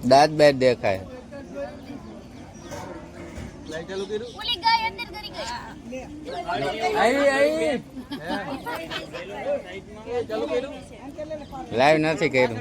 દાંત બેટ દેખાય. લાઈવ નથી કર્યું.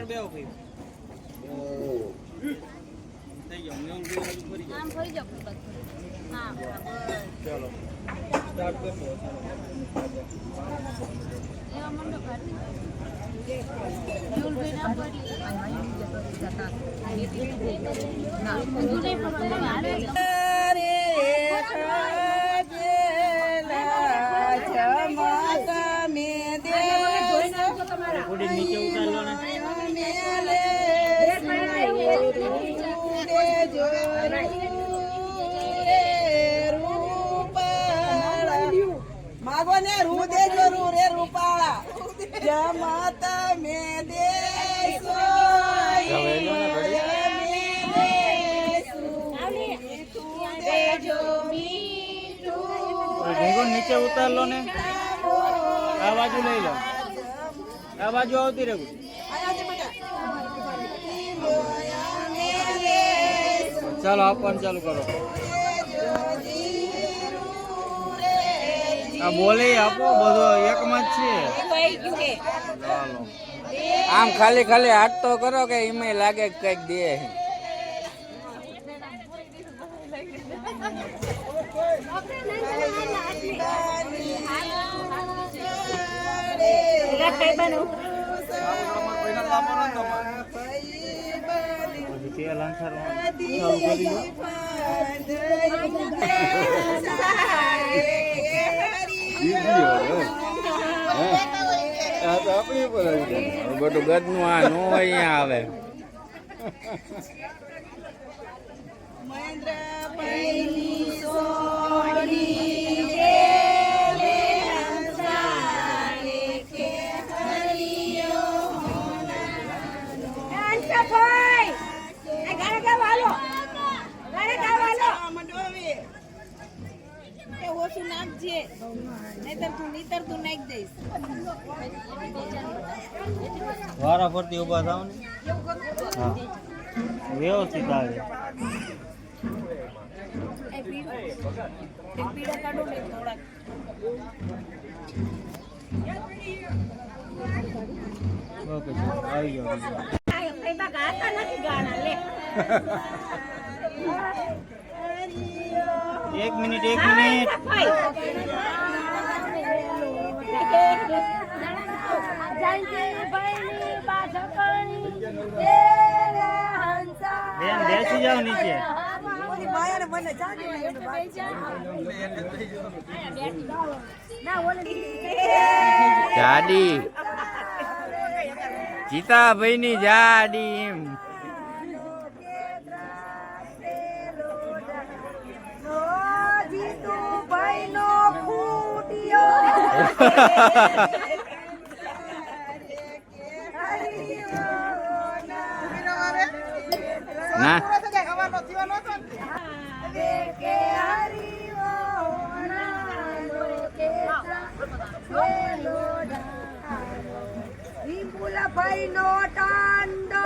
નીચે ઉતારલો ને માગો ને રૂ દેજો રૂ રે રૂપાળા જમાતા મે દેસો નીચે ઉતારલો ને આ બાજુ લઈ લો આ બાજુ આવતી રહે ચાલો આપવાનું ચાલુ કરો આ બોલે આપો બધો એકમાં જ છે ચાલો આમ ખાલી ખાલી હાથ તો કરો કે એમાં લાગે કઈક દે. બધું ગદનું આ નો અહીંયા આવે. વારા ફરતી ઉભા થાવ ને હા વ્યવસ્થિત આવે ઓકે આવી ગયો એક મિનિટ બેન બેસી જાઓ નીચે જાડી જીતાભાઈ ની જાડી એમ ના ભાઈ નો ટાંડો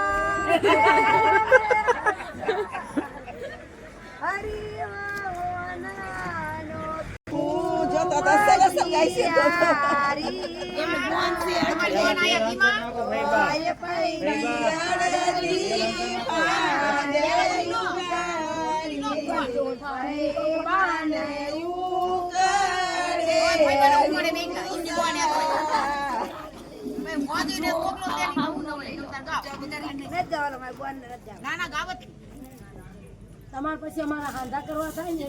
તમારે પછી અમારા હાંધા કરવા થાય ને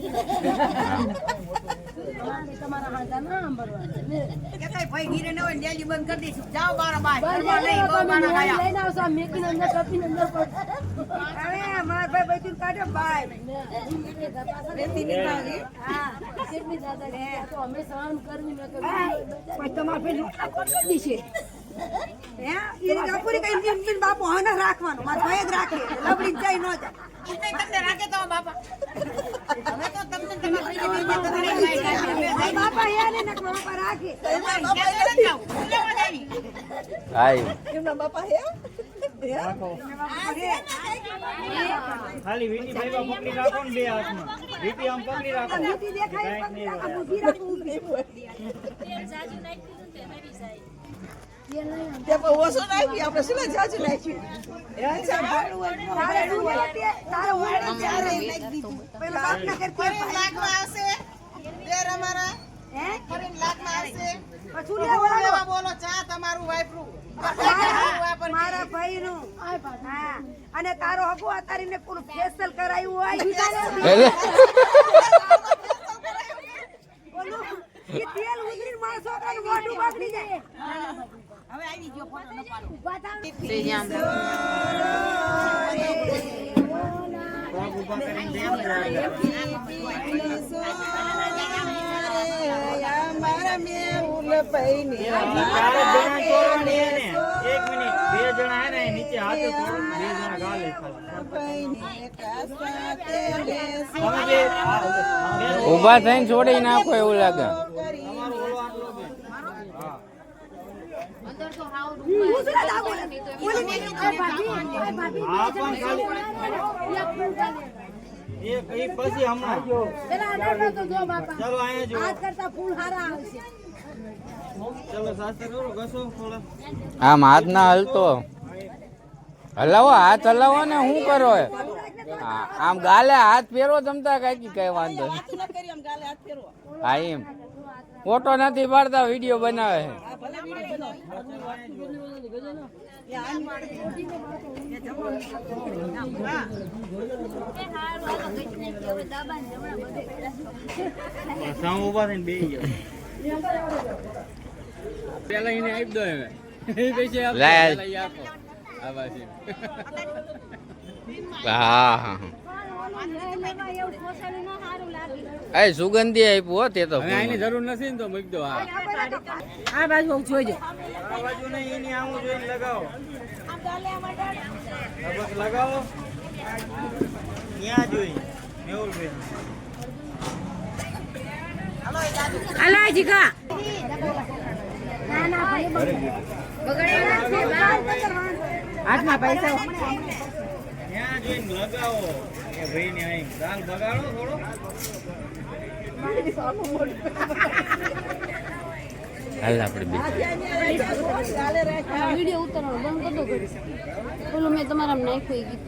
તમારા હાંધા ના સાંભળવા ભાઈ ગીરે ન હોય ડેલી બંધ કરી દઈશું જાઓ બારા બાર લઈને આવશો મેકીને અંદર કપીને અંદર અરે માર ભાઈ બધું કાઢો બાય હા કેટલી દાદા રે તો અમે સહન કરવી ન કરવી તમારે પેલું કરી દીશે બાપુ હને રાખવાનું મારા ભાઈ જ રાખે લબડી જાય ન જાય રાખે તો બાપા અમે તો તમને બાપા યાર ને નક બાપા રાખી હાય ખાલી વીટી ભાઈવા પકડી રાખો ને બે હાથમાં વીટી આમ પકડી રાખો મીઠી દેખાય આ બુધી રાખું મારા ભાઈ નું અને તારો હગો અતારીને પૂરું ફેશિયલ કરાયું હોય બોલું ઈ તેલ ઉતરીને મારા છોકરાનું મોઢું બગડી જાય હવે આવી ગયો ફોટો ન પાડો ઉભા થાવ પગ ઊભા કરીને દે મારા મેહુલ પૈની એક મિનિટ બે જણા હે ને નીચે હાથ તોડો બે જણા ગાલે ઊભા થઈને છોડી નાખો એવું લાગે ઉસરા લાગો બોલી નહીં ભાભી એ પછી હમણાં પેલા આડો તો જો બાપા ચાલો અહીંયા જો આજ કરતા ફૂલ હારા આવશે ચાલો શાસ્ત્ર કરો ઘસો થોડા આમ હાથ ના હલતો હલાવો હાથ હલાવો ને શું કરો આમ ગાલે હાથ ફેરવો જમતા કાકી કઈ વાંધો હા એમ ફોટો નથી પાડતા વિડીયો બનાવે સાવ ઊભા થઈને બેહી જાવ પેલા એને આપી દો હવે પૈસે આપો લાય. પેલા ઈ આપો આ બાજુ હા હા એ સુગંધી આપ્યું હો તે તો હવે આની જરૂર નથી ને તો મૂકી દો હા આ બાજુ જોઈજો આ બાજુ નહીં એની આમ જોઈને લગાવો લગભગ લગાવો ત્યાં જોઈ મેહુલભાઈ અલા જીકા હાથમાં પૈસા ત્યાં જોઈને લગાવો કે ભાઈ ને અહીં ચાલ બગાડો થોડો હાલ આપણે બે વિડીયો ઉતારવાનો બંધ કરી દો ઘડી. પેલું મેં તમારા નાખ્યું એ ગીત